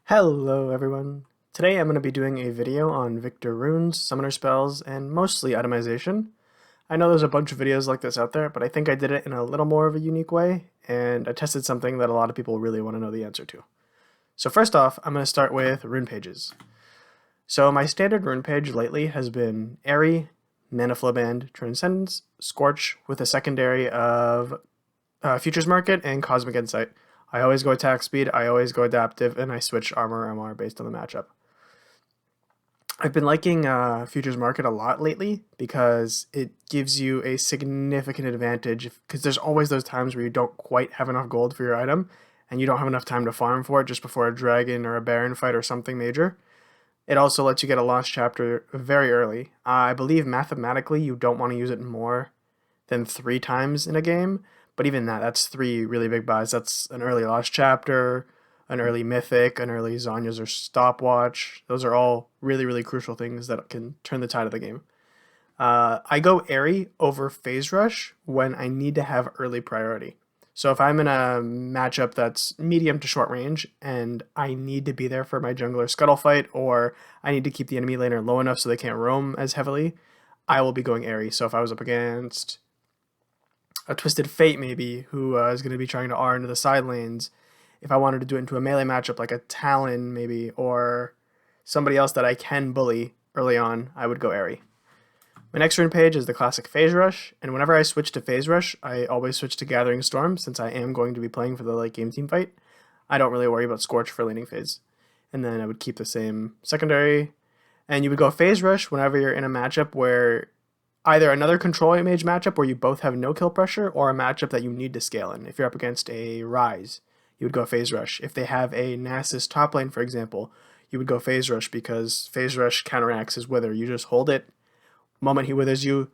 Hello everyone! Today I'm going to be doing a video on Viktor runes, summoner spells, and mostly itemization. I know there's a bunch of videos like this out there, but I think I did it in a little more of a unique way, and I tested something that a lot of people really want to know the answer to. So first off, I'm going to start with rune pages. So my standard rune page lately has been Airy, Mana Flow Band, Transcendence, Scorch, with a secondary of Futures Market and Cosmic Insight. I always go attack speed, I always go adaptive, and I switch armor MR based on the matchup. I've been liking Futures Market a lot lately because it gives you a significant advantage because there's always those times where you don't quite have enough gold for your item and you don't have enough time to farm for it just before a dragon or a baron fight or something major. It also lets you get a lost chapter very early. I believe mathematically you don't want to use it more than 3 times in a game, but even that's 3 really big buys. That's an early lost chapter, an early mythic, an early Zhonya's or stopwatch. Those are all really, really crucial things that can turn the tide of the game. I go Airy over Phase Rush when I need to have early priority. So if I'm in a matchup that's medium to short range and I need to be there for my jungler scuttle fight, or I need to keep the enemy laner low enough so they can't roam as heavily, I will be going Airy. So if I was up against a Twisted Fate maybe, who is going to be trying to R into the side lanes, if I wanted to do it into a melee matchup like a Talon maybe, or somebody else that I can bully early on, I would go Airy. My next rune page is the classic Phase Rush, and whenever I switch to Phase Rush, I always switch to Gathering Storm since I am going to be playing for the late game team fight. I don't really worry about Scorch for laning phase. And then I would keep the same secondary, and you would go Phase Rush whenever you're in a matchup where either another control mage matchup where you both have no kill pressure, or a matchup that you need to scale in. If you're up against a Rise, you would go Phase Rush. If they have a Nasus top lane, for example, you would go Phase Rush because Phase Rush counteracts his Wither. You just hold it. Moment he withers you,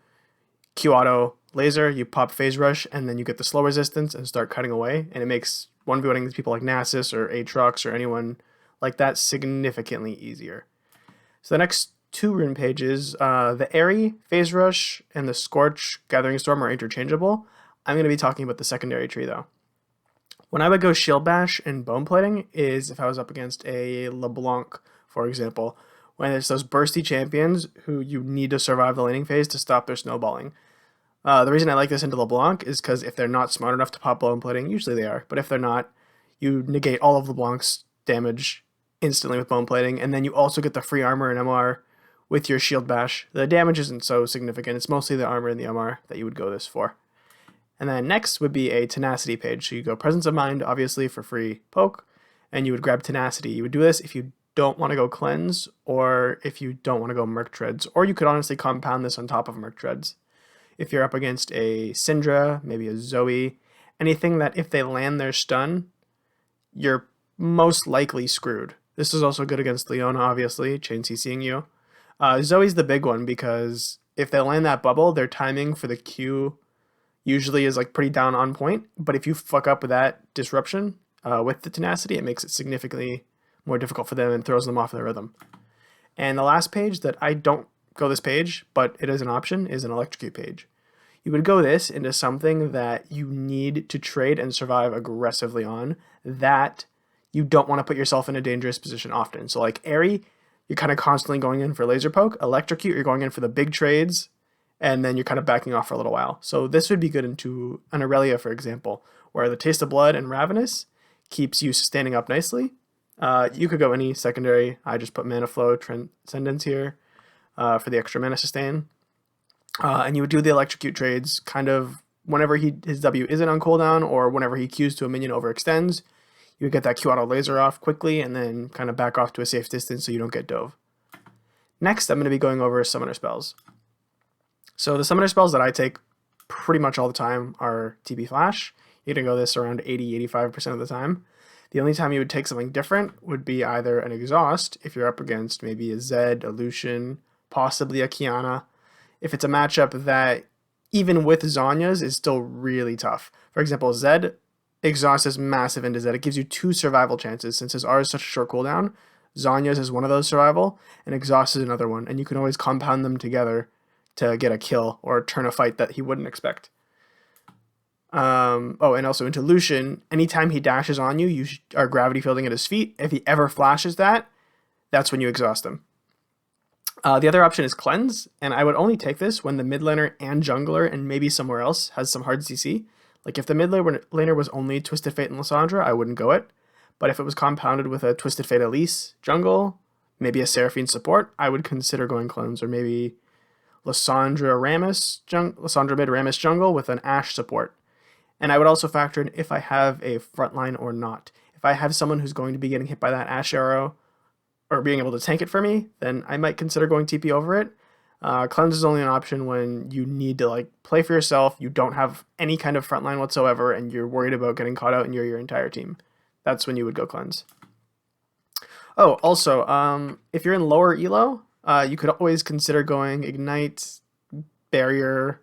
Q auto laser, you pop Phase Rush, and then you get the slow resistance and start cutting away. And it makes 1v1ing these people like Nasus or Aatrox or anyone like that significantly easier. So the next 2 rune pages, the Airy, Phase Rush, and the Scorch, Gathering Storm are interchangeable. I'm going to be talking about the secondary tree though. When I would go Shield Bash and Bone Plating is if I was up against a LeBlanc, for example, when it's those bursty champions who you need to survive the laning phase to stop their snowballing. The reason I like this into LeBlanc is because if they're not smart enough to pop Bone Plating, usually they are, but if they're not, you negate all of LeBlanc's damage instantly with Bone Plating, and then you also get the free armor and MR with your Shield Bash. The damage isn't so significant, it's mostly the armor and the MR that you would go this for. And then next would be a Tenacity page. So you go Presence of Mind, obviously, for free poke, and you would grab Tenacity. You would do this if you don't want to go Cleanse, or if you don't want to go Merc Treads, or you could honestly compound this on top of Merc Treads. If you're up against a Syndra, maybe a Zoe, anything that if they land their stun, you're most likely screwed. This is also good against Leona, obviously, chain CCing you. Zoe's the big one because if they land that bubble, their timing for the Q usually is like pretty down on point, but if you fuck up with that disruption with the Tenacity, it makes it significantly more difficult for them and throws them off their rhythm. And the last page that I don't go this page, but it is an option, is an Electrocute page. You would go this into something that you need to trade and survive aggressively on, that you don't want to put yourself in a dangerous position often. So like Airy, you're kind of constantly going in for laser poke. Electrocute, you're going in for the big trades, and then you're kind of backing off for a little while. So this would be good into an Aurelia, for example, where the Taste of Blood and Ravenous keeps you standing up nicely. You could go any secondary. I just put Mana Flow, Transcendence here for the extra mana sustain. And you would do the Electrocute trades kind of whenever his W isn't on cooldown, or whenever he Qs to a minion overextends. You would get that Q auto laser off quickly and then kind of back off to a safe distance so you don't get dove. Next, I'm going to be going over summoner spells. So the summoner spells that I take pretty much all the time are TP Flash. You're going to go this around 80-85% of the time. The only time you would take something different would be either an Exhaust, if you're up against maybe a Zed, a Lucian, possibly a Kiana. If it's a matchup that, even with Zhonya's, is still really tough. For example, Zed, Exhaust is massive into Zed. It gives you 2 survival chances. Since his R is such a short cooldown, Zhonya's is one of those survival, and Exhaust is another one. And you can always compound them together to get a kill or turn a fight that he wouldn't expect. Oh, and also into Lucian, anytime he dashes on you, you are gravity fielding at his feet. If he ever flashes that, that's when you exhaust him. The other option is Cleanse, and I would only take this when the mid laner and jungler and maybe somewhere else has some hard CC. Like if the mid laner was only Twisted Fate and Lysandra, I wouldn't go it. But if it was compounded with a Twisted Fate Elise jungle, maybe a Seraphine support, I would consider going Cleanse, or maybe Lysandra mid Rammus jungle with an Ashe support. And I would also factor in if I have a frontline or not. If I have someone who's going to be getting hit by that Ashe arrow or being able to tank it for me, then I might consider going TP over it. Cleanse is only an option when you need to like play for yourself, you don't have any kind of frontline whatsoever, and you're worried about getting caught out in your entire team. That's when you would go Cleanse. Oh, also, if you're in lower elo, you could always consider going Ignite, Barrier,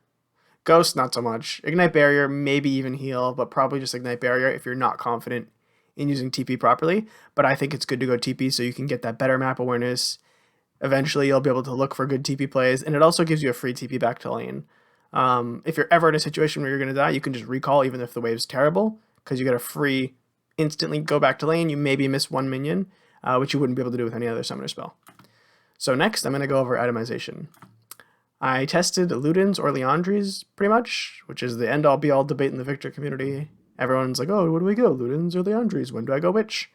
Ghost, not so much. Ignite Barrier, maybe even Heal, but probably just Ignite Barrier if you're not confident in using TP properly. But I think it's good to go TP so you can get that better map awareness. Eventually, you'll be able to look for good TP plays, and it also gives you a free TP back to lane. If you're ever in a situation where you're going to die, you can just recall even if the wave's terrible, because you get a free instantly go back to lane. You maybe miss one minion, which you wouldn't be able to do with any other summoner spell. So next, I'm going to go over Itemization. I tested Luden's or Liandry's pretty much, which is the end-all be-all debate in the Viktor community. Everyone's like, oh, where do we go, Luden's or Liandry's? When do I go which?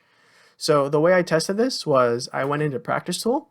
So the way I tested this was I went into Practice Tool.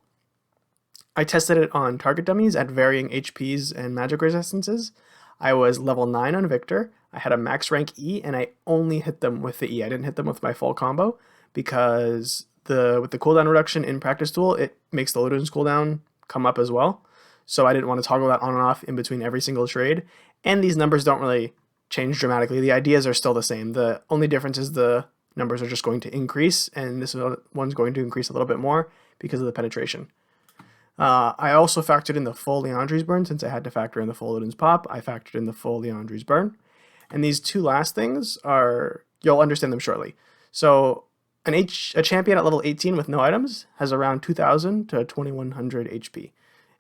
I tested it on target dummies at varying HPs and magic resistances. I was level 9 on Viktor. I had a max rank E, and I only hit them with the E. I didn't hit them with my full combo because with the cooldown reduction in Practice Tool, it makes the Luden's cooldown come up as well. So I didn't want to toggle that on and off in between every single trade. And these numbers don't really change dramatically. The ideas are still the same. The only difference is the numbers are just going to increase, and this one's going to increase a little bit more because of the penetration. I also factored in the full Liandry's burn. Since I had to factor in the full Luden's pop, I factored in the full Liandry's burn. And these two last things you'll understand them shortly. So a champion at level 18 with no items has around 2,000 to 2,100 HP.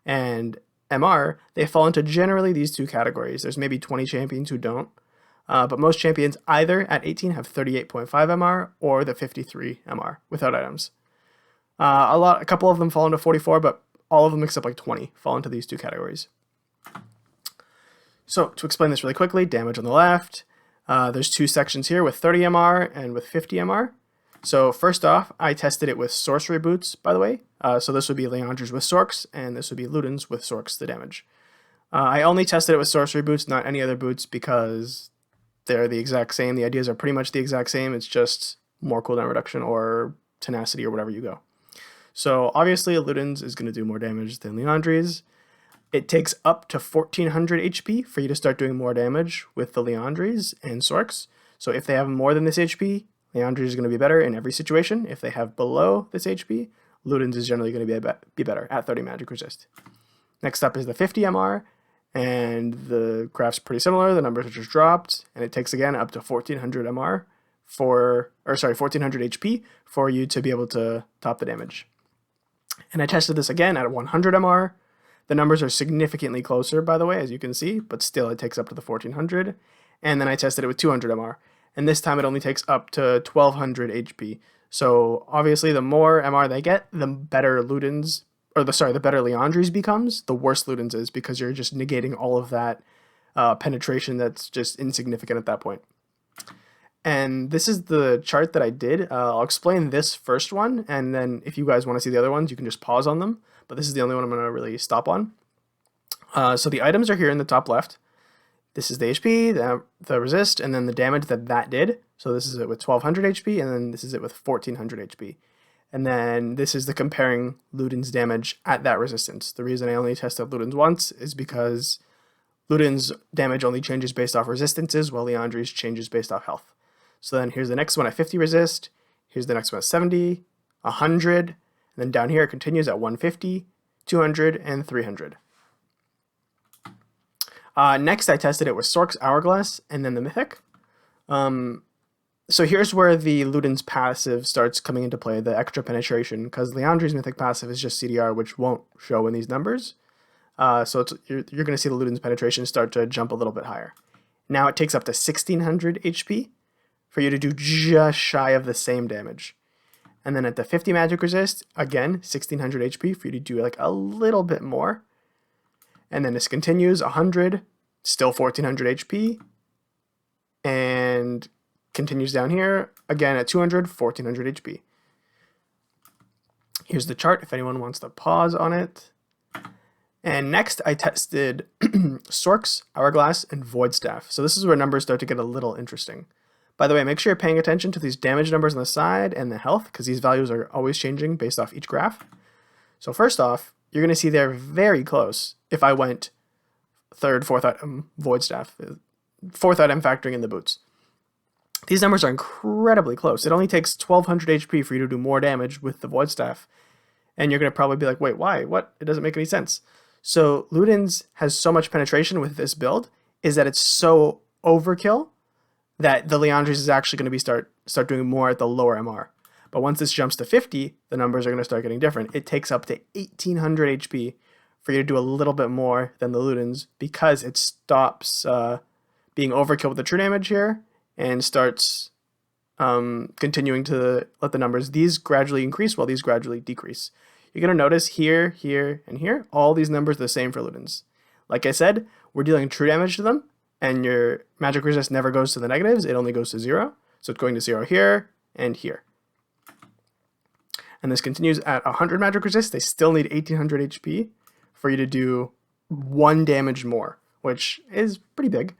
And MR, they fall into generally these two categories. There's maybe 20 champions who don't, but most champions either at 18 have 38.5 MR or the 53 MR without items. A couple of them fall into 44, but all of them except like 20 fall into these two categories. So to explain this really quickly, damage on the left, there's two sections here with 30 MR and with 50 MR. So first off, I tested it with sorcery boots, by the way. So this would be Liandry's with Sorks, and this would be Luden's with Sorks, the damage. I only tested it with sorcery boots, not any other boots, because they're the exact same. The ideas are pretty much the exact same. It's just more cooldown reduction or tenacity or whatever you go. So obviously Luden's is going to do more damage than Liandry's. It takes up to 1,400 HP for you to start doing more damage with the Liandry's and Sorks. So if they have more than this HP, Liandry's is going to be better in every situation. If they have below this HP, Luden's is generally going to be better at 30 magic resist. Next up is the 50 MR, and the graph's pretty similar. The numbers are just dropped, and it takes again up to 1,400 MR 1,400 HP for you to be able to top the damage. And I tested this again at 100 MR. The numbers are significantly closer, by the way, as you can see, but still it takes up to the 1,400. And then I tested it with 200 MR. And this time it only takes up to 1,200 HP. So obviously the more MR they get, the better Luden's, the better Liandry's becomes, the worse Luden's is, because you're just negating all of that penetration that's just insignificant at that point. And this is the chart that I did. I'll explain this first one, and then if you guys want to see the other ones, you can just pause on them. But this is the only one I'm going to really stop on. So the items are here in the top left. This is the HP, the resist, and then the damage that did. So this is it with 1,200 HP, and then this is it with 1,400 HP. And then this is the comparing Luden's damage at that resistance. The reason I only tested Luden's once is because Luden's damage only changes based off resistances, while Liandry's changes based off health. So then here's the next one at 50 resist, here's the next one at 70, 100, and then down here it continues at 150, 200, and 300. Next I tested it with Sork's Hourglass and then the Mythic. So here's where the Luden's passive starts coming into play, the extra penetration, because Liandry's Mythic passive is just CDR, which won't show in these numbers. So you're going to see the Luden's penetration start to jump a little bit higher. Now it takes up to 1600 HP for you to do just shy of the same damage. And then at the 50 magic resist, again, 1600 HP for you to do like a little bit more. And then this continues, 100, still 1400 HP, and continues down here, again at 200, 1400 HP. Here's the chart if anyone wants to pause on it. And next I tested Sorks, Hourglass, and Void Staff. So this is where numbers start to get a little interesting. By the way, make sure you're paying attention to these damage numbers on the side and the health, because these values are always changing based off each graph. So first off, you're going to see they're very close if I went third, fourth item, Void Staff, fourth item factoring in the boots. These numbers are incredibly close. It only takes 1200 HP for you to do more damage with the Void Staff. And you're going to probably be like, wait, why? What? It doesn't make any sense. So Luden's has so much penetration with this build is that it's so overkill that the Liandry's is actually going to be start doing more at the lower MR. But once this jumps to 50, the numbers are going to start getting different. It takes up to 1800 HP for you to do a little bit more than the Luden's because it stops being overkill with the true damage here and starts continuing to let the numbers, these gradually increase while these gradually decrease. You're going to notice here, here, and here, all these numbers are the same for Luden's. Like I said, we're dealing true damage to them, and your magic resist never goes to the negatives, it only goes to 0. So it's going to 0 here and here. And this continues at 100 magic resist. They still need 1800 HP for you to do 1 damage more, which is pretty big.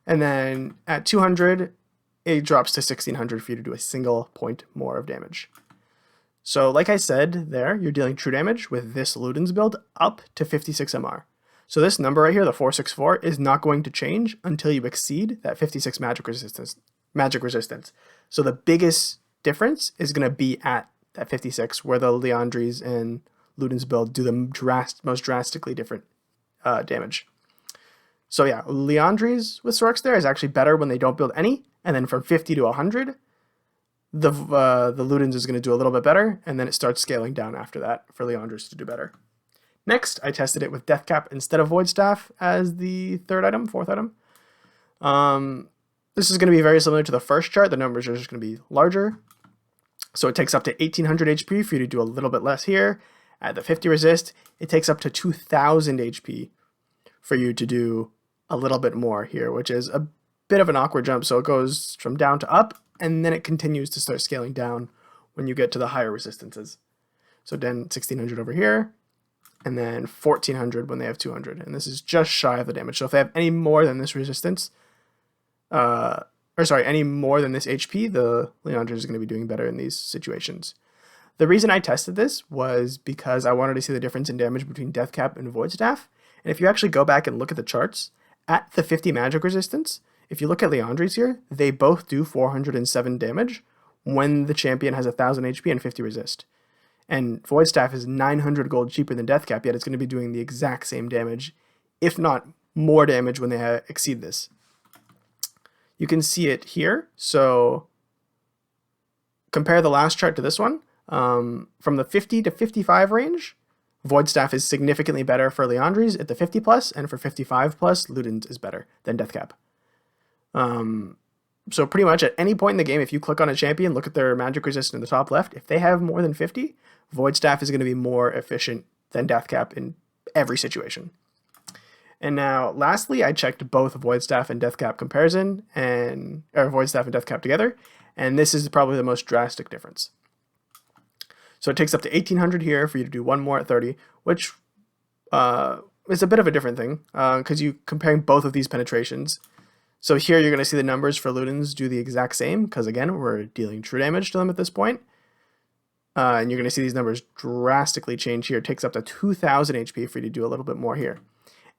And then at 200, it drops to 1600 for you to do a single point more of damage. So like I said there, you're dealing true damage with this Luden's build up to 56 MR. So this number right here, the 464, is not going to change until you exceed that 56 magic resistance. So the biggest difference is going to be at that 56, where the Liandry's and Luden's build do the most drastically different damage. So yeah, Liandry's with Sorks there is actually better when they don't build any, and then from 50 to 100, the Luden's is going to do a little bit better, and then it starts scaling down after that for Liandry's to do better. Next, I tested it with Death Cap instead of Void Staff as the fourth item. This is going to be very similar to the first chart. The numbers are just going to be larger. So it takes up to 1800 HP for you to do a little bit less here. At the 50 resist, it takes up to 2000 HP for you to do a little bit more here, which is a bit of an awkward jump. So it goes from down to up, and then it continues to start scaling down when you get to the higher resistances. So then 1600 over here, and then 1400 when they have 200. And this is just shy of the damage. So if they have any more than this resistance, any more than this HP, the Liandry is going to be doing better in these situations. The reason I tested this was because I wanted to see the difference in damage between Death Cap and Void Staff. And if you actually go back and look at the charts, at the 50 magic resistance, if you look at Liandry's here, they both do 407 damage when the champion has 1000 HP and 50 resist. And Void Staff is 900 gold cheaper than Death Cap, yet it's going to be doing the exact same damage, if not more damage when they exceed this. You can see it here. So compare the last chart to this one. From the 50 to 55 range, Void Staff is significantly better for Liandry's at the 50 plus, and for 55 plus, Luden's is better than Death Cap. So pretty much at any point in the game, if you click on a champion, look at their magic resist in the top left, if they have more than 50, Void Staff is going to be more efficient than Death Cap in every situation. And now, lastly, I checked both Void Staff and Death Cap comparison, or Void Staff and Death Cap together, and this is probably the most drastic difference. So it takes up to 1800 here for you to do one more at 30, which is a bit of a different thing, because you're comparing both of these penetrations. So here you're going to see the numbers for Luden's do the exact same, because again, we're dealing true damage to them at this point. And you're going to see these numbers drastically change here. It takes up to 2000 HP for you to do a little bit more here.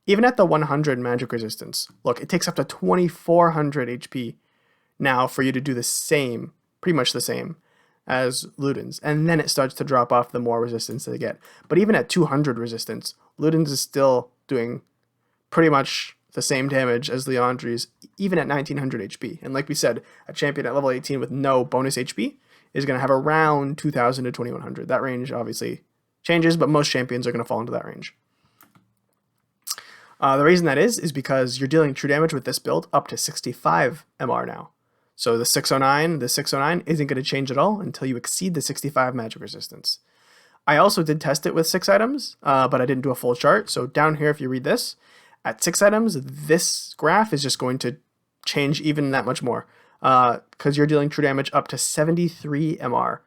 Even at the 100 magic resistance, look, it takes up to 2400 HP now for you to do the same, pretty much the same as Luden's. And then it starts to drop off the more resistance they get. But even at 200 resistance, Luden's is still doing pretty much the same damage as Liandry's, even at 1900 HP. And like we said, a champion at level 18 with no bonus HP is going to have around 2000 to 2100. That range obviously changes, but most champions are going to fall into that range. The reason that is because you're dealing true damage with this build up to 65 MR now. So the 609 isn't going to change at all until you exceed the 65 magic resistance. I also did test it with 6 items, but I didn't do a full chart. So down here, if you read this, at 6 items, this graph is just going to change even that much more, because you're dealing true damage up to 73 MR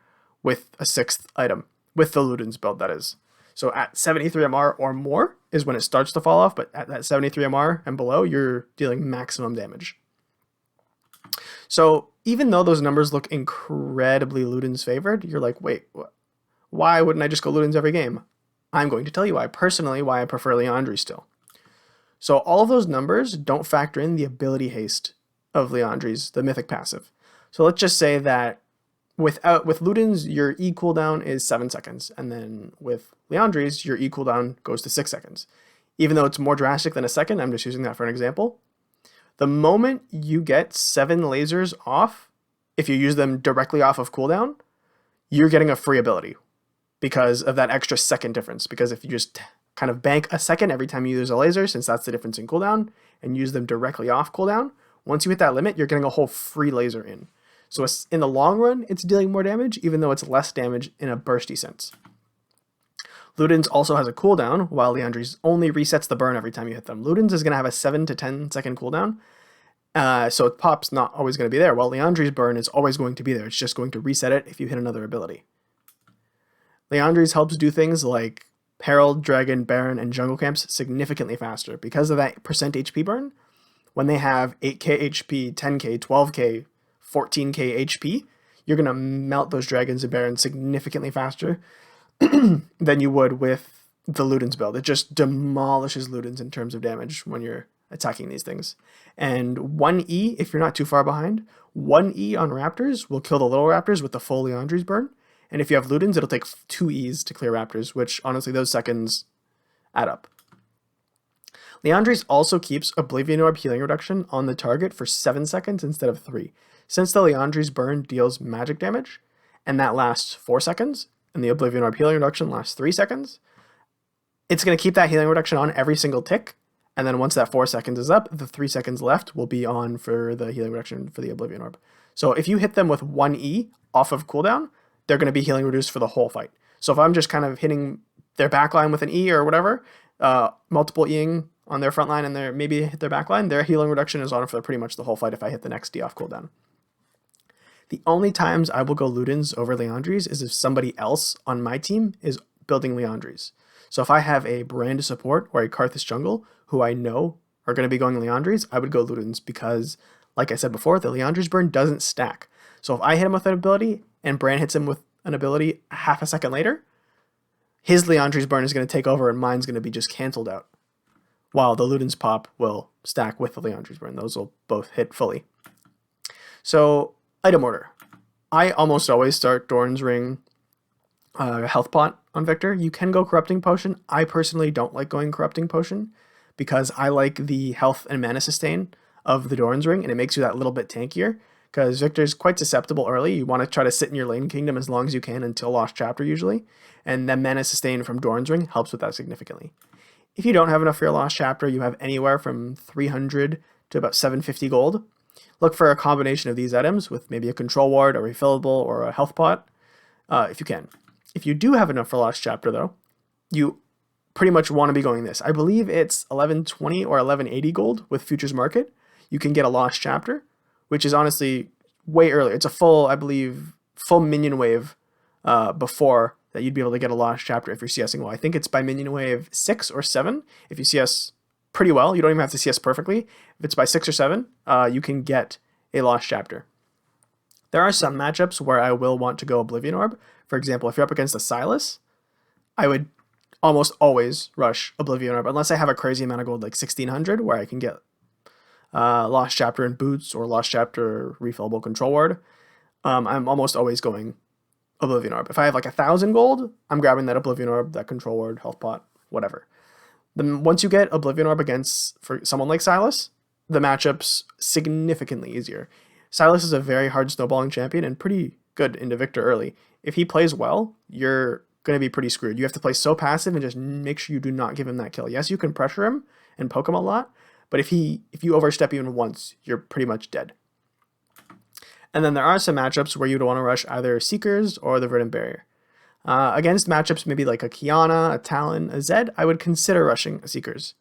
with a 6th item, with the Luden's build, that is. So at 73 MR or more is when it starts to fall off, but at that 73 MR and below, you're dealing maximum damage. So even though those numbers look incredibly Luden's favored, you're like, wait, why wouldn't I just go Luden's every game? I'm going to tell you why. Personally, why I prefer Liandry still. So all of those numbers don't factor in the ability haste of Liandry's, the mythic passive. So let's just say that with Luden's, your E cooldown is 7 seconds, and then with Liandry's, your E cooldown goes to 6 seconds. Even though it's more drastic than a second, I'm just using that for an example. The moment you get 7 lasers off, if you use them directly off of cooldown, you're getting a free ability because of that extra second difference. Because if you just kind of bank a second every time you use a laser, since that's the difference in cooldown, and use them directly off cooldown, once you hit that limit, you're getting a whole free laser in. So in the long run, it's dealing more damage, even though it's less damage in a bursty sense. Luden's also has a cooldown, while Liandry's only resets the burn every time you hit them. Luden's is going to have a 7 to 10 second cooldown, so pop's not always going to be there, while Liandry's burn is always going to be there. It's just going to reset it if you hit another ability. Liandry's helps do things like Herald, Dragon, Baron, and Jungle Camps significantly faster. Because of that percent HP burn, when they have 8k HP, 10k, 12k, 14k HP, you're going to melt those Dragons and Barons significantly faster than you would with the Luden's build. It just demolishes Luden's in terms of damage when you're attacking these things. And 1E, if you're not too far behind, 1E on Raptors will kill the little Raptors with the full Liandry's burn. And if you have Luden's, it'll take 2 E's to clear Raptors, which honestly, those seconds add up. Liandry's also keeps Oblivion Orb healing reduction on the target for 7 seconds instead of 3. Since the Liandry's burn deals magic damage, and that lasts 4 seconds, and the Oblivion Orb healing reduction lasts 3 seconds, it's going to keep that healing reduction on every single tick, and then once that 4 seconds is up, the 3 seconds left will be on for the healing reduction for the Oblivion Orb. So if you hit them with 1E off of cooldown, they're going to be healing reduced for the whole fight. So if I'm just kind of hitting their backline with an E or whatever, multiple Eing on their front line and maybe hit their backline, their healing reduction is on for pretty much the whole fight if I hit the next D off cooldown. The only times I will go Luden's over Liandry's is if somebody else on my team is building Liandry's. So if I have a brand support or a Karthus jungle who I know are going to be going Liandry's, I would go Luden's because, like I said before, the Liandry's burn doesn't stack. So if I hit him with an ability and Bran hits him with an ability half a second later, his Liandry's burn is going to take over and mine's going to be just canceled out, while the Luden's pop will stack with the Liandry's burn. Those will both hit fully. So, item order. I almost always start Doran's Ring health pot on Viktor. You can go Corrupting Potion. I personally don't like going Corrupting Potion because I like the health and mana sustain of the Doran's Ring, and it makes you that little bit tankier. Because Viktor's quite susceptible early. You want to try to sit in your lane kingdom as long as you can until Lost Chapter usually. And then mana sustain from Doran's Ring helps with that significantly. If you don't have enough for your Lost Chapter, you have anywhere from 300 to about 750 gold. Look for a combination of these items with maybe a control ward, a refillable, or a health pot, if you can. If you do have enough for Lost Chapter though, you pretty much want to be going this. I believe it's 1120 or 1180 gold with Futures Market. You can get a Lost Chapter, which is honestly way earlier. It's a full, I believe, full minion wave before that you'd be able to get a Lost Chapter if you're CSing well. I think it's by minion wave 6 or 7. If you CS pretty well, you don't even have to CS perfectly. If it's by 6 or 7, you can get a Lost Chapter. There are some matchups where I will want to go Oblivion Orb. For example, if you're up against a Silas, I would almost always rush Oblivion Orb, unless I have a crazy amount of gold, like 1600, where I can get Lost Chapter in boots or Lost Chapter refillable control ward. I'm almost always going Oblivion Orb. If I have like 1,000 gold, I'm grabbing that Oblivion Orb, that control ward, health pot, whatever. Then once you get Oblivion Orb against for someone like Silas, the matchup's significantly easier. Silas is a very hard snowballing champion and pretty good into Viktor early. If he plays well, you're going to be pretty screwed. You have to play so passive and just make sure you do not give him that kill. Yes, you can pressure him and poke him a lot. But if you overstep even once, you're pretty much dead. And then there are some matchups where you'd want to rush either Seekers or the Verdant Barrier. Against matchups maybe like a Kiana, a Talon, a Zed, I would consider rushing a Seekers.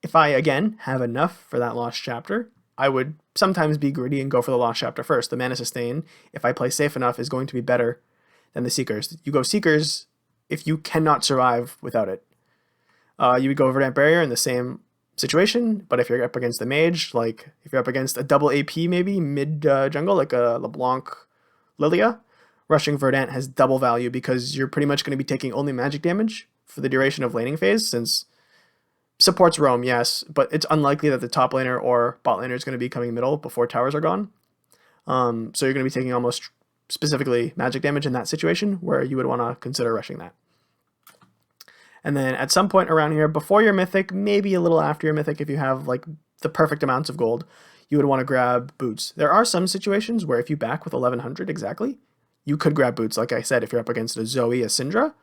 If I, again, have enough for that Lost Chapter, I would sometimes be greedy and go for the Lost Chapter first. The Mana Sustain, if I play safe enough, is going to be better than the Seekers. You go Seekers if you cannot survive without it. You would go Verdant Barrier in the same situation, but if you're up against the Mage, like if you're up against a double AP maybe, mid-jungle, like a LeBlanc Lilia, rushing Verdant has double value because you're pretty much going to be taking only magic damage for the duration of laning phase, since supports roam, yes, but it's unlikely that the top laner or bot laner is going to be coming middle before towers are gone. So you're going to be taking almost specifically magic damage in that situation where you would want to consider rushing that. And then at some point around here, before your mythic, maybe a little after your mythic, if you have like the perfect amounts of gold, you would want to grab boots. There are some situations where if you back with 1100 exactly, you could grab boots. Like I said, if you're up against a Zoe, a Syndra,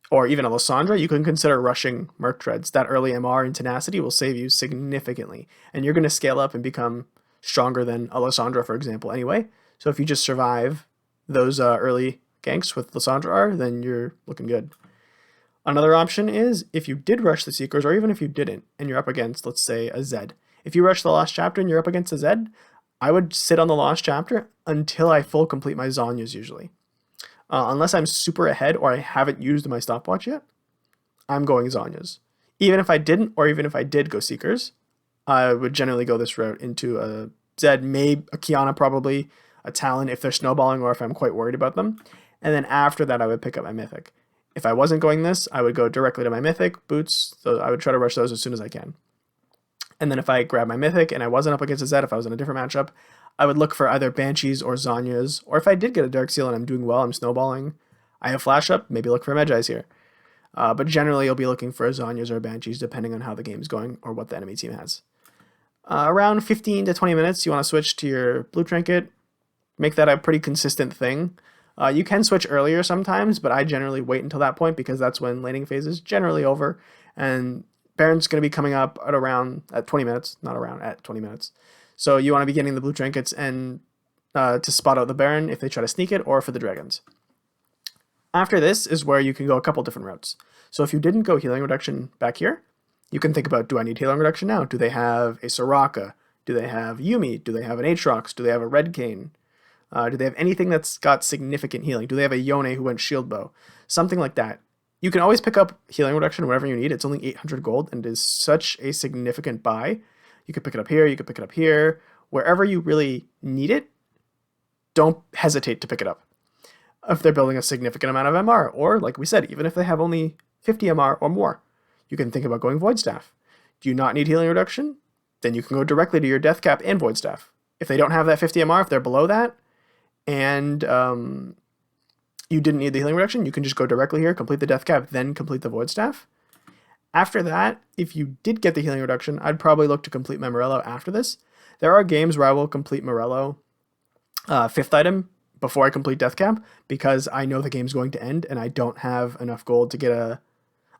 or even a Lysandra, you can consider rushing Merc Treads. That early MR and tenacity will save you significantly. And you're going to scale up and become stronger than a Lysandra, for example, anyway. So if you just survive those early ganks with Lysandra R, then you're looking good. Another option is if you did rush the Seekers, or even if you didn't, and you're up against, let's say, a Zed. If you rush the Lost Chapter and you're up against a Zed, I would sit on the Lost Chapter until I full complete my Zhonya's usually. Unless I'm super ahead or I haven't used my stopwatch yet, I'm going Zhonya's. Even if I didn't, or even if I did go Seekers, I would generally go this route into a Zed, maybe a Kiana probably, a Talon if they're snowballing or if I'm quite worried about them. And then after that, I would pick up my Mythic. If I wasn't going this, I would go directly to my Mythic, boots, so I would try to rush those as soon as I can. And then if I grab my Mythic and I wasn't up against a Zed, if I was in a different matchup, I would look for either Banshees or Zhonya's, or if I did get a Dark Seal and I'm doing well, I'm snowballing, I have Flash Up, maybe look for Medjai's here. But generally, you'll be looking for Zhonya's or Banshees depending on how the game's going or what the enemy team has. Around 15 to 20 minutes, you want to switch to your Blue Trinket, make that a pretty consistent thing. You can switch earlier sometimes, but I generally wait until that point because that's when laning phase is generally over, and Baron's going to be coming up at 20 minutes, not around, at 20 minutes. So you want to be getting the Blue Trinkets and to spot out the Baron if they try to sneak it, or for the Dragons. After this is where you can go a couple different routes. So if you didn't go healing reduction back here, you can think about, do I need healing reduction now? Do they have a Soraka? Do they have Yuumi? Do they have an Aatrox? Do they have a Red Cane? Do they have anything that's got significant healing? Do they have a Yone who went Shield Bow? Something like that. You can always pick up healing reduction whenever you need. It's only 800 gold and it is such a significant buy. You could pick it up here, you could pick it up here. Wherever you really need it, don't hesitate to pick it up. If they're building a significant amount of MR, or like we said, even if they have only 50 MR or more, you can think about going Void Staff. Do you not need healing reduction? Then you can go directly to your Death Cap and Void Staff. If they don't have that 50 MR, if they're below that, and you didn't need the healing reduction, you can just go directly here, complete the Death Cap, then complete the Void Staff. After that, if you did get the healing reduction, I'd probably look to complete my Morello after this. There are games where I will complete Morello 5th item before I complete Death Cap, because I know the game's going to end and I don't have enough gold to get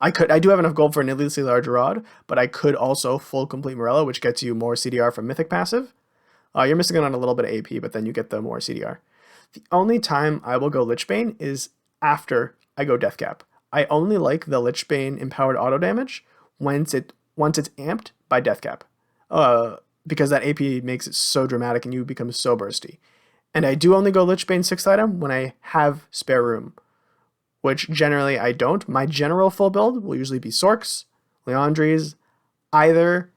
I do have enough gold for a needlessly large rod, but I could also full complete Morello, which gets you more CDR from Mythic passive. You're missing out on a little bit of AP, but then you get the more CDR. The only time I will go Lichbane is after I go Death Cap. I only like the Lichbane empowered auto damage once it's amped by Death Cap, because that AP makes it so dramatic and you become so bursty. And I do only go Lichbane 6th item when I have spare room, which generally I don't. My general full build will usually be Sorks, Liandry's, either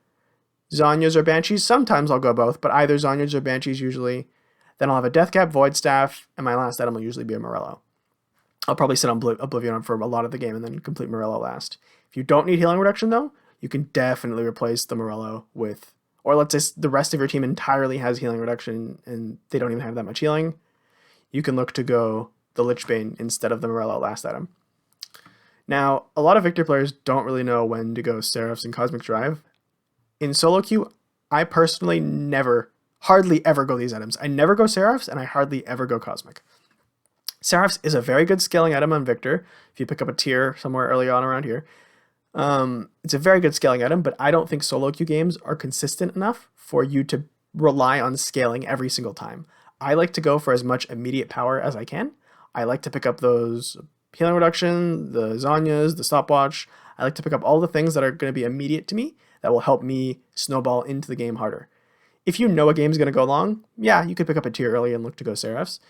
Zhonya's or Banshees. Sometimes I'll go both, but either Zhonya's or Banshees usually. Then I'll have a Death Cap, Void Staff, and my last item will usually be a Morello. I'll probably sit on Oblivion for a lot of the game and then complete Morello last. If you don't need healing reduction though, you can definitely replace the Morello with, or let's say the rest of your team entirely has healing reduction and they don't even have that much healing, you can look to go the Lichbane instead of the Morello last item. Now, a lot of Viktor players don't really know when to go Seraphs and Cosmic Drive. In solo queue, I personally hardly ever go these items. I never go Seraphs and I hardly ever go Cosmic. Seraphs is a very good scaling item on Viktor if you pick up a tier somewhere early on around here. It's a very good scaling item, but I don't think solo queue games are consistent enough for you to rely on scaling every single time. I like to go for as much immediate power as I can. I like to pick up those healing reduction, the Zanyas, the stopwatch. I like to pick up all the things that are going to be immediate to me that will help me snowball into the game harder. If you know a game's going to go long, yeah, you could pick up a tier early and look to go Seraphs,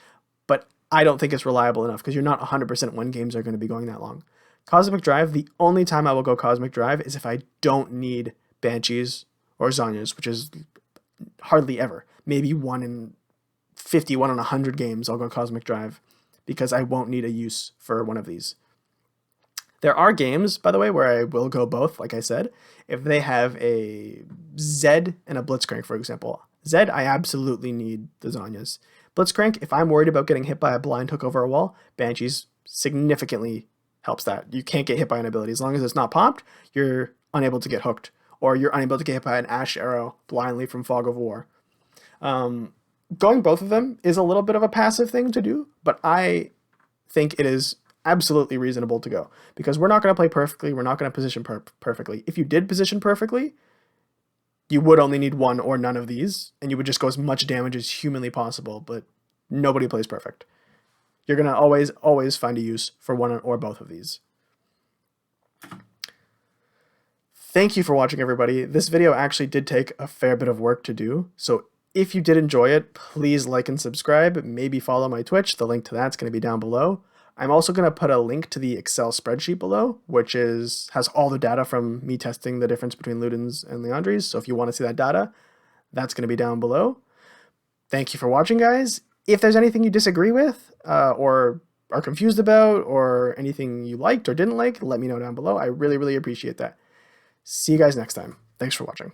but I don't think it's reliable enough because you're not 100% when games are going to be going that long. Cosmic Drive, the only time I will go Cosmic Drive is if I don't need Banshees or Zanyas, which is hardly ever. Maybe 1 in 50, 1 in 100 games I'll go Cosmic Drive because I won't need a use for one of these. There are games, by the way, where I will go both, like I said. If they have a Zed and a Blitzcrank, for example. Zed, I absolutely need the Zanyas. Blitzcrank, if I'm worried about getting hit by a blind hook over a wall, Banshees significantly helps that. You can't get hit by an ability. As long as it's not popped, you're unable to get hooked. Or you're unable to get hit by an Ash Arrow blindly from Fog of War. Going both of them is a little bit of a passive thing to do, but I think it is absolutely reasonable to go. Because we're not going to play perfectly, we're not going to position perfectly. If you did position perfectly, you would only need one or none of these, and you would just go as much damage as humanly possible, but nobody plays perfect. You're going to always find a use for one or both of these. Thank you for watching, everybody. This video actually did take a fair bit of work to do, so if you did enjoy it, please like and subscribe. Maybe follow my Twitch. The link to that's going to be down below. I'm also going to put a link to the Excel spreadsheet below, which has all the data from me testing the difference between Ludens and Liandrys. So if you want to see that data, that's going to be down below. Thank you for watching, guys. If there's anything you disagree with or are confused about or anything you liked or didn't like, let me know down below. I really, really appreciate that. See you guys next time. Thanks for watching.